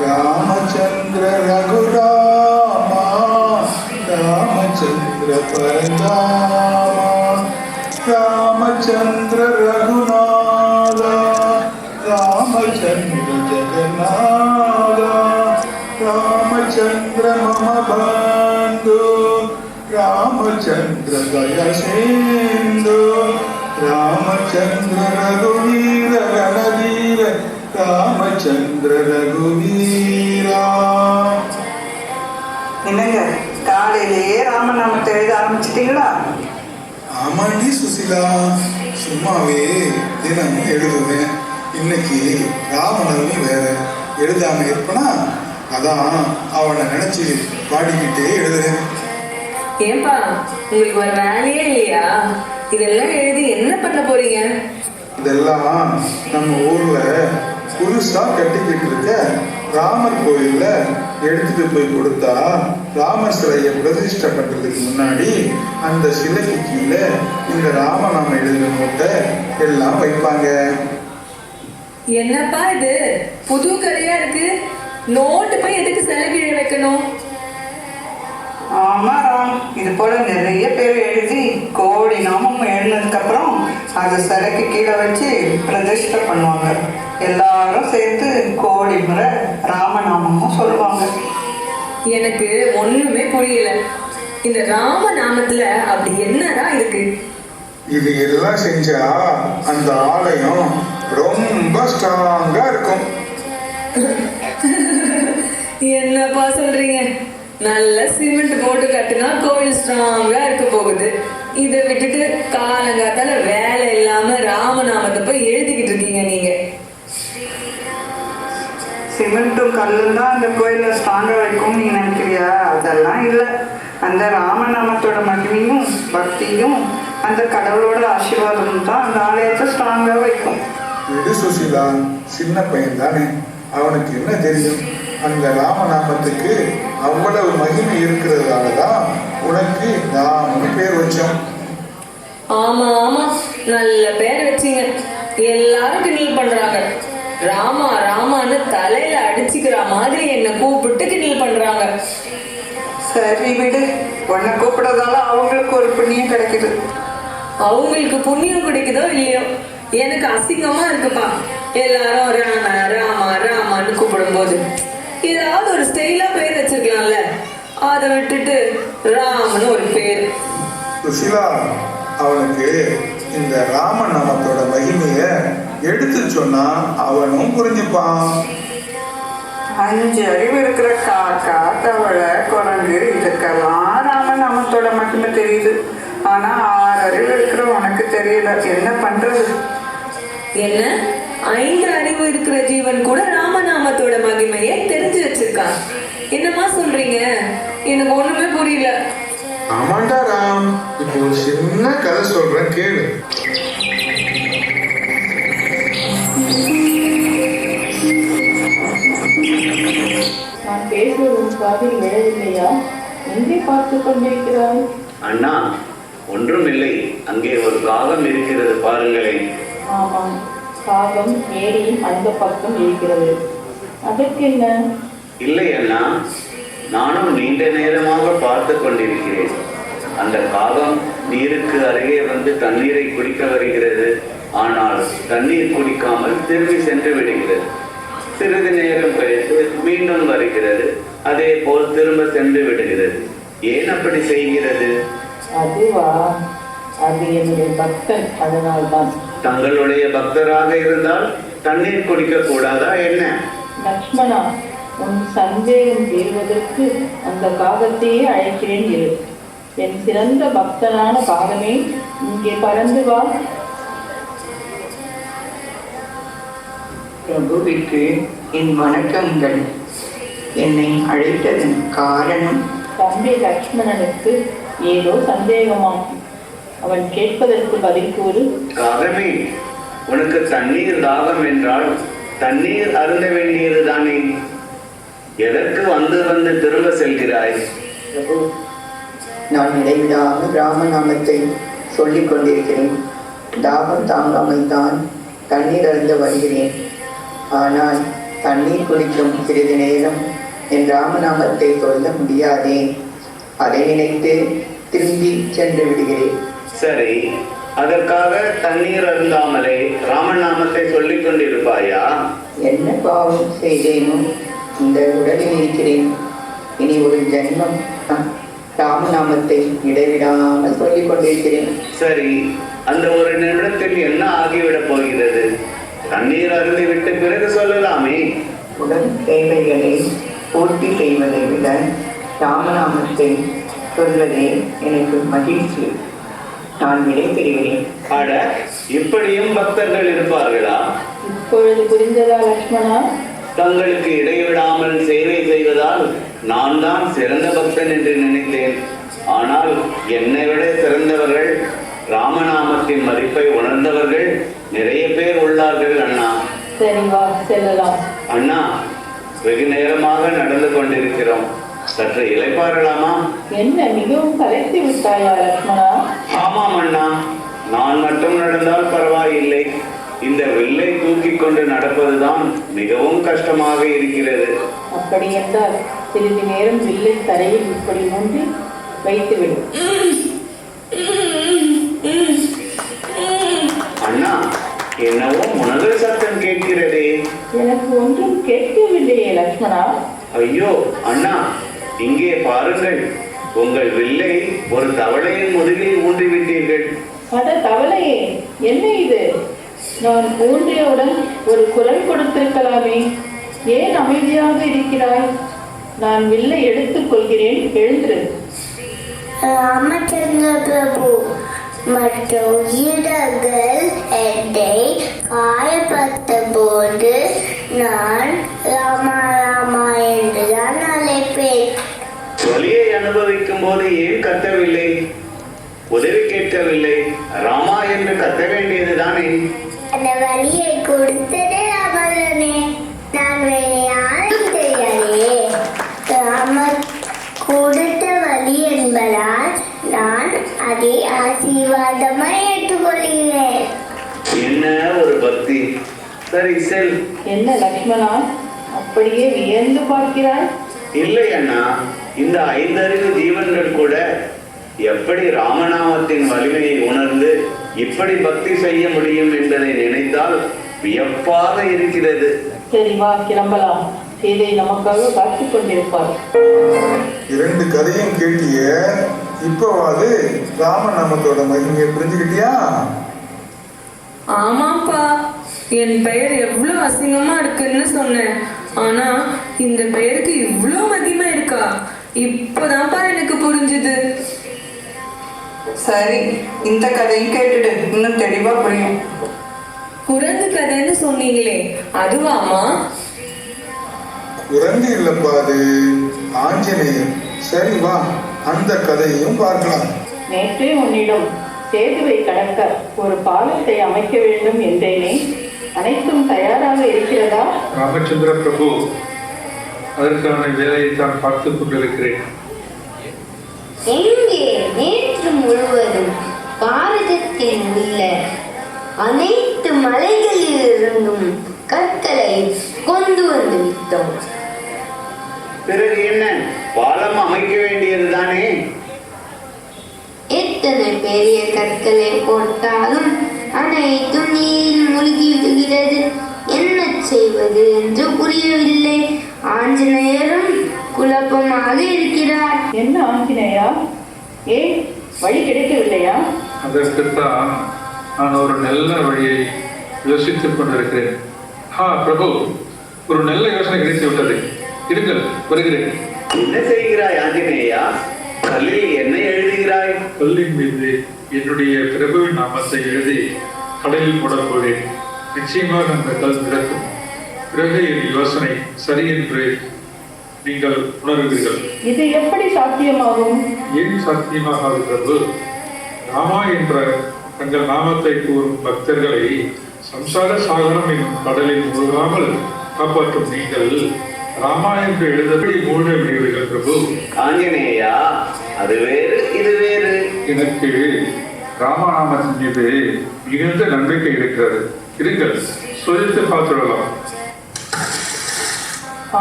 रामचंद्र रघुरामा रामचंद्र परंदामा रामचंद्र रघुनाथा रामचंद्र जगन्नाथा रामचंद्र मम बंधु रामचंद्र दया सिंधु रामचंद्र रघुवीर रणधीर रामचंद्र रघुवीरा. என்னங்க காலையிலேயே ராமநாமத்தை எழுத ஆரம்பிச்சிட்டீங்களா? ஆமாண்டி சுசிலா, சும்மாவே தினமும் எழுதுவேன். இன்னைக்கு ராமநவமி வேற, எழுதாம இருப்பனா? அதான் அவனை நினைச்சு பாடிக்கிட்டே எழுதுறேன். ஏன்பா உங்களுக்கு ஒரு வேலையே இல்லையா? இதெல்லாம் எழுதி என்ன பண்ண போறீங்க? இதெல்லாம் நம்ம ஊர்ல புதுசா கட்டிக்கிட்டு இருக்க ராமர் கோயில்ல எடுத்துட்டு போய் கொடுத்தா ராமர் சிலையை பிரதிஷ்டை பண்றதுக்கு முன்னாடி அந்த சிலைக்கு கீழே இந்த ராமநாம எழுதின மூட்டை எல்லாம் வைப்பாங்க. என்னப்பா இது புது கதையா இருக்கு? நோட்டு போய் எதுக்கு சிலை கீழே வைக்கணும்? ஆமா ராம், இது போல நிறைய பேர் எழுதி கோடி நாமம் எழுதினதுக்கு அப்புறம் அதை சிலைக்கு கீழே வச்சு பிரதிஷ்டை பண்ணுவாங்க. எல்லாரும் சேர்த்து கோடி முறை ராமநாமமும் சொல்லுவாங்க. எனக்கு ஒண்ணுமே புரியல. இந்த ராமநாமத்துல அப்படி என்னதான் இருக்கு? இது எல்லாம் செஞ்சா அந்த ஆலயம் ரொம்ப ஸ்ட்ராங்கா இருக்கும். என்னப்பா சொல்றீங்க? நல்ல சிமெண்ட் போட்டு கட்டுனா கோவில் ஸ்ட்ராங்கா இருக்க போகுது. இதை விட்டுட்டு காலங்காத்தால வேலை இல்லாம ராமநாமத்தை போய் எழுதிக்கிட்டு இருக்கீங்க நீங்க. சிமெண்ட்டும் கல்லும் தான் அந்த கோயிலை ஸ்ட்ராங்காக வைக்கும்னு நீ நினைக்கிறியா? அதெல்லாம் இல்லை. அந்த ராமநாமத்தோட மகிமையும் பக்தியும் அந்த கடவுளோட ஆசீர்வாதமும் தான் அந்த ஆலயத்தை ஸ்ட்ராங்காக வைக்கும். விடு சுசீலா, சின்ன பையன் தானே, அவனுக்கு என்ன தெரியும்? அந்த ராமநாமத்துக்கு அவ்வளவு மகிமை இருக்கிறதுனால தான் உனக்கு நாம பேர் வச்சோம். ஆமா ஆமா, நல்ல பேர் வச்சீங்க. எல்லாரும் கிண்டல் பண்றாங்க. ராமா ராமான்னு தலையில அடிச்சுக்கிற மாதிரி என்ன கூப்பிட்டு கிண்டல் பண்றாங்க. சரி விடு, உன்னை கூப்பிடுறதால அவங்களுக்கு ஒரு புண்ணியம் கிடைக்குது. அவங்களுக்கு புண்ணியம் கிடைக்குதோ இல்லையோ, எனக்கு அசிங்கமா இருக்குப்பா. எல்லாரும் ராம ராமா ராமான்னு கூப்பிடும் போது ஏதாவது ஒரு ஸ்டைலா பேர் வச்சிருக்கலாம்ல. அதை விட்டுட்டு ராமன்னு ஒரு பேர். சுசீலா, அவனுக்கு இந்த ராமநாமத்தோட மகிமைய எடுத்து சொன்னா அவனும் புரிஞ்சுப்பான். 5 அறிவு இருக்கிற காக்கா, தவளை, குரங்கு இதுக்கெல்லாம் ராமநாமத்தோட மகிமை தெரியுது. ஆனா 6 அறிவு இருக்கிற உனக்கு தெரியல. என்ன பண்றது? என்ன 5 அறிவு இருக்கிற ஜீவன் கூட ராமநாமத்தோட மகிமையை தெரிஞ்சு வச்சிருக்கான். என்னமா சொல்றீங்க? எனக்கு ஒண்ணுமே புரியல. ஆமாண்டா ராம், இப்போ ஒரு சின்ன கதை சொல்றேன் கேளு. நான் பேசுவதும் காதில் விழவில்லையா? எங்கே பார்த்து கொண்டிருக்கிறாய்? அண்ணா, ஒன்றுமில்லை. அங்கே ஒரு காகம் இருக்கிறது, பாருங்களேன். ஆமாம், காகம் ஏரியின் அந்த பக்கம் இருக்கிறது. அதற்கு என்ன? இல்லை அண்ணா, நானும் நீண்ட நேரமாக பார்த்து கொண்டிருக்கிறேன். அந்த காகம் நீருக்கு அருகே வந்து தண்ணீரை குடிக்க வருகிறது. ஆனால் தண்ணீர் குடிக்காமல் திரும்பி சென்று விடுகிறது. சிறிது நேரம் கழித்து மீண்டும் வருகிறது. அதே போல் திரும்ப சென்று விடுகிறது. ஏன் அப்படி செய்கிறது? அதுவா? அது என்னுடைய பக்தன், அதனால்தான். தங்களுடைய பக்தராக இருந்தால் தண்ணீர் குடிக்க கூடாதா என்ன? லக்ஷ்மணா, உன் சந்தேகம் தீர்வதற்கு அந்த காகத்தையே அழைக்கிறேன் இரு. என் சிறந்த பக்தனான காகமே, இங்கே பறந்து வா. பிரபுவிற்கு என் வணக்கங்கள். என்னை அழைத்ததன் காரணம்? தம்பி லக்ஷ்மணனுக்கு ஏதோ சந்தேகமாம். அவன் கேட்பதற்கு பதில் கூறு. காகமே, உனக்கு தண்ணீர் தாகம் என்றால் தண்ணீர் அருந்த வேண்டியது தானே? எதற்கு வந்து வந்து திரும்ப செல்கிறாய்? பிரபு, நான் இடைவிடாமல் ராமநாமத்தை சொல்லிக் கொண்டிருக்கிறேன். தாகம் தாங்காமல் தான் தண்ணீர் அருந்த வருகிறேன். ஆனால் தண்ணீர் குடிக்கும் சிறிது நேரம் என் ராமநாமத்தை சொல்ல முடியாதே. அதை நினைத்து திரும்பி சென்று விடுகிறேன். சரி, அதற்காக தண்ணீர் அருந்தாமலே ராமநாமத்தை சொல்லிக் கொண்டிருப்பாயா? என்ன பாவம் செய்தேனோ இந்த உடலில் இருக்கிறேன். இனி ஒரு ஜென்மம் ராமநாமத்தை இடைவிடாமல் சொல்லிக் கொண்டிருக்கிறேன். சரி, அந்த ஒரு நிமிடத்தில் என்ன ஆகிவிடப் போகிறது? தண்ணீர் அருந்தி விட்டு பிறகு சொல்லலாமே. உடல் தேவைகளை பூர்த்தி செய்வதை விட ராமநாமத்தை சொல்வதே எனக்கு மகிழ்ச்சி. நான் விடைபெறுகிறேன். அட, இப்படியும் பக்தர்கள் இருப்பார்களா? இப்பொழுது புரிந்ததா லக்ஷ்மணா? தங்களுக்கு இடைவிடாமல் சேவை செய்வதால் நான் தான் சிறந்த பக்தன் என்று நினைத்தேன். ஆனால் என்னை விட சிறந்தவர்கள், ராமநாமத்தின் மதிப்பை உணர்ந்தவர்கள் நிறைய பேர் உள்ளார்கள் அண்ணா. சரி, வா செல்லலாம். அண்ணா, வெகு நேரமாக நடந்து கொண்டிருக்கிறோம். சற்று இளைப்பாறலாமா? என்ன, மிகவும் கலைத்து விட்டாயா லக்ஷ்மணா? ஆமாம் அண்ணா, நான் மட்டும் நடந்தால் பரவாயில்லை. இந்த வில்லை தூக்கி கொண்டு நடப்பதுதான் மிகவும் கஷ்டமாக இருக்கிறது. அப்படி என்றால் சிறிது நேரம் வில்லை தரையில் இப்படி ஊன்றி வைத்துவிடு. அண்ணா, என்னவோ முனகல் சத்தம் கேட்கிறதே. எனக்கு ஒன்றும் கேட்கவில்லையே லக்ஷ்மணா. ஐயோ அண்ணா, இங்கே பாருங்கள். உங்கள் வில்லை ஒரு தவளையின் முதுகில் ஊன்றிவிட்டீர்கள். அட தவளையே, என்ன இது? நான் ஊன்றியவுடன் ஒரு குரல் கொடுத்திருக்கலாமே. ஏன் அமைதியாக இருக்கிறாய்? நான் வில்லை எடுத்துக் கொள்கிறேன், எழுந்திரு. ராமச்சந்திர பிரபு, மற்ற உயிர்கள் என்னை காயப்பட்ட போது நான் ராம கேட்கவில்லை. ராமா என்று கத்த வேண்டியதுதானே? அந்த வழியை கொடுத்ததே ராமதானே. நான் வேற யாரும் தெரியாதே. ராமர் கொடுத்த வழி என்பதால் நான் அதை ஆசீர்வாதமாய் ஏற்றுக்கொள்கிறேன். என்ன ஒரு பக்தி! சரி செல். என்ன லக்ஷ்மணா, அப்படியே வியந்து பார்க்கிறாய்? இல்லை அண்ணா, இந்த 5 அறிவு ஜீவன்கள் கூட எப்படி ராமநாமத்தின் வலிமையை உணர்ந்து இப்படி பக்தி செய்ய முடியும் என்பதை நினைத்தால் வியப்பாக இருக்கிறது. சரி வா, கிளம்பலாம். இதை நமக்காக காத்துக் கொண்டிருப்பார். 2 கதையும் கேட்டிய, இப்பவாது ராமநாமத்தோட மகிமையை புரிஞ்சுக்கிட்டியா? ஆமாப்பா, என் பெயர் எவ்வளவு அசிங்கமா இருக்குன்னு சொன்னேன். ஆனா இந்த பெயருக்கு இவ்வளோ மகிமை இருக்கா? இப்போதான்ப்பா எனக்கு புரிஞ்சுது. சரி, இந்த கதையும் கேட்டுடு, இன்னும் தெளிவா புரியும். குரங்கு கதைன்னு சொன்னீங்களே, அதுவாமா? குரங்கு இல்லப்பா, அது ஆஞ்சநேயர். சரி வா, அந்த கதையையும் பார்க்கலாம். நேற்றே உன்னிடம் சேதுவை கடக்க ஒரு பாலத்தை அமைக்க வேண்டும் என்றேனே, அனைத்தும் தயாராக இருக்கிறதா? ராமச்சந்திர பிரபு, அதற்கான வேலையை தான் பார்த்துக் கொண்டிருக்கிறேன். எங்கே நேற்று முழுவதும் பாரதத்தில் உள்ள அனைத்து மலைகளில் இருந்தும் கற்களை கொண்டு வந்து விட்டோம். பிறகு என்ன, பாலம் அமைக்க வேண்டியதுதானே? எத்தனை பெரிய கற்களை போட்டாலும் அனைத்தும் நீரில் மூழ்கி விடுகிறது. என்ன செய்வது என்று புரியவில்லை. ஆஞ்சநேயரும் குழப்பமாக இருக்கிறார். என்ன ஆஞ்சநேயா, ஏன் வழி கிடைக்கவில்லையா? அதற்குத்தான் நான் ஒரு நல்ல வழியை யோசித்துக் கொண்டிருக்கிறேன். பிரபு, ஒரு நல்ல யோசனை கிடைத்து விட்டது. இருங்கள், வருகிறேன். என்ன செய்கிறாய் ஆஞ்சநேயா? கல்லில் என்ன எழுதுகிறாய்? கல்லின் மீது என்னுடைய பிரபுவின் நாமத்தை எழுதி கடலில் போடப் போகிறேன். நிச்சயமாக அந்த கல் மிதக்கும். பிறகு என் யோசனை சரி என்று நீங்கள் உணர்வீர்கள். இது எப்படி சாத்தியமாகும்? ஏன் சாத்தியமாகாது பிரபு? ராமா என்ற தங்கள் நாமத்தை கூறும் பக்தர்களை சம்சார சாகரம் என்னும் கடலில் மூழ்காமல் காப்பாற்றும் நீங்கள் ராமா என்று எழுதப்படி மூழ்க விடுவீர்கள் பிரபு. ஆஞ்சநேயா, அது வேறு இது வேறு. எனக்கு ராமநாமத்தின் மீது மிகுந்த நம்பிக்கை இருக்கிறது. இருங்கள், சோதித்து பார்த்துவிடலாம்.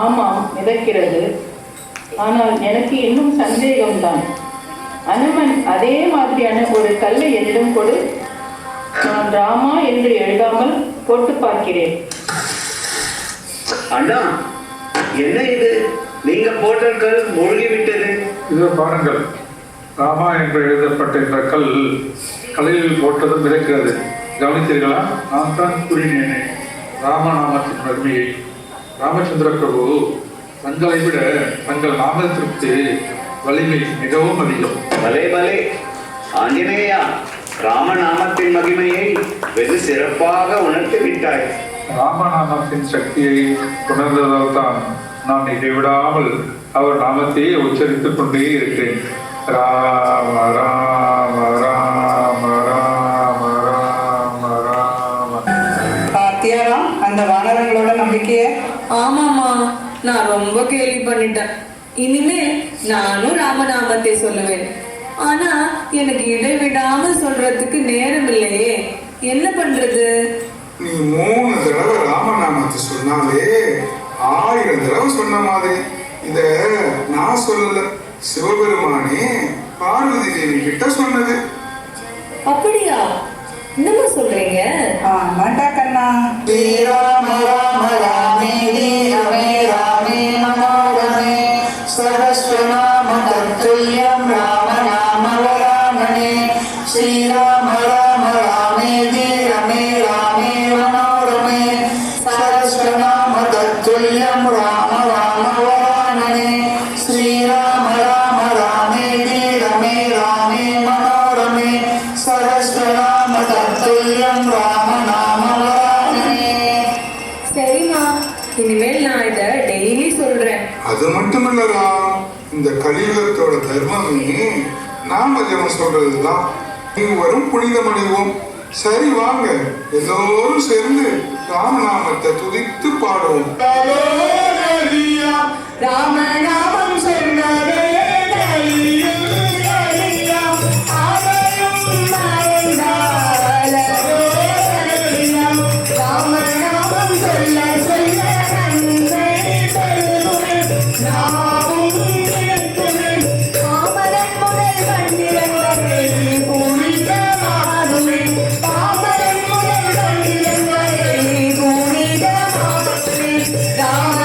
ஆமாம், மிதக்கிறது. ஆனால் எனக்கு இன்னும் சந்தேகம்தான். அனுமன் அதே மாதிரியான ஒரு கல்லை என்னிடம் கொடு, நான் ராமா என்று எழுதாமல் போட்டு பார்க்கிறேன். அண்ணா, என்ன இது? நீங்க போட்ட கல் மூழ்கிவிட்டது. இதோ பாருங்கள், ராமா என்று எழுதப்பட்ட இந்த கல் கடலில் போட்டதும் மிதக்கிறது. கவனித்தீர்களா? நான் தான் கூறினேனே ராமநாமத்தின் மகிமையை. ராமச்சந்திர பிரபு, தங்களை விட தங்கள் நாமத்திற்கு வலிமை மிகவும் அதிகம். பலே பலே ஆஞ்சநேயா, ராமநாமத்தின் மகிமையை வெகு சிறப்பாக உணர்த்தி விட்டாய். ராமநாமத்தின் சக்தியை உணர்ந்ததால் தான் நான் இடைவிடாமல் அவர் நாமத்தையே உச்சரித்துக் கொண்டே இருக்கிறேன். ராம ராம ராம ராம ராம ராம. பாத்தியாராம் அந்த வானரங்களோட நம்பிக்கைய? ஆமாமா, நான் ரொம்ப கேள்வி பண்ணிட்டேன். இனிமேல் நானும் ராமநாமத்தை சொல்லுவேன். ஆனா எனக்கு இடைவிடாமல் சொல்றதுக்கு நேரம் இல்லையே, என்ன பண்றது? நீ 3 தடவை ராமநாமத்தை சொன்னாலே 1000 தடவை சொன்ன மாதிரி. இத நான் சொல்லல, சிவபெருமானே பார்வதி தேவி கிட்ட சொன்னது. அப்படியா? என்னமா சொல்றீங்க? ஆமாட்டா கண்ணா. ஸ்ரீராம ராம ராமே ரமே ராமே மனோரமே சரஸ்வநாம தத்துல்யம் ராம நாம வரானனே. ஸ்ரீராம ராம ராமே ரமே ராமே மனோரமே சரஸ்வநாம தத்துல்யம் ராம ராம வரானனே. ஸ்ரீராம ராம ராமே ரமே ராமே மனோரமே சரஸ்வநாம தத்துல்யம் ராம நாம வரானனே. சரிம்மா, இனிமேல் நான் இத டெய்லி சொல்றேன். அது மட்டுமில்லடா, இந்த கலியுகத்தோட தர்மமே நாம ஜெபம் சொல்றதுதான். வரும் புனிதமடைவோம். சரி வாங்க, எல்லோரும் சேர்ந்து ராமநாமத்தை துதித்து பாடுவோம். ராமநாமம் சொன்னதே ராமநாமம் சொல்ல சொல்ல நன்மை தருமே. நாமும் பாமரன் முதல் கண்டிரங்களை புனிதமாகுமே. பாமரன் முதல் கண்டிரங்களை புனிதமாகுமே. ராம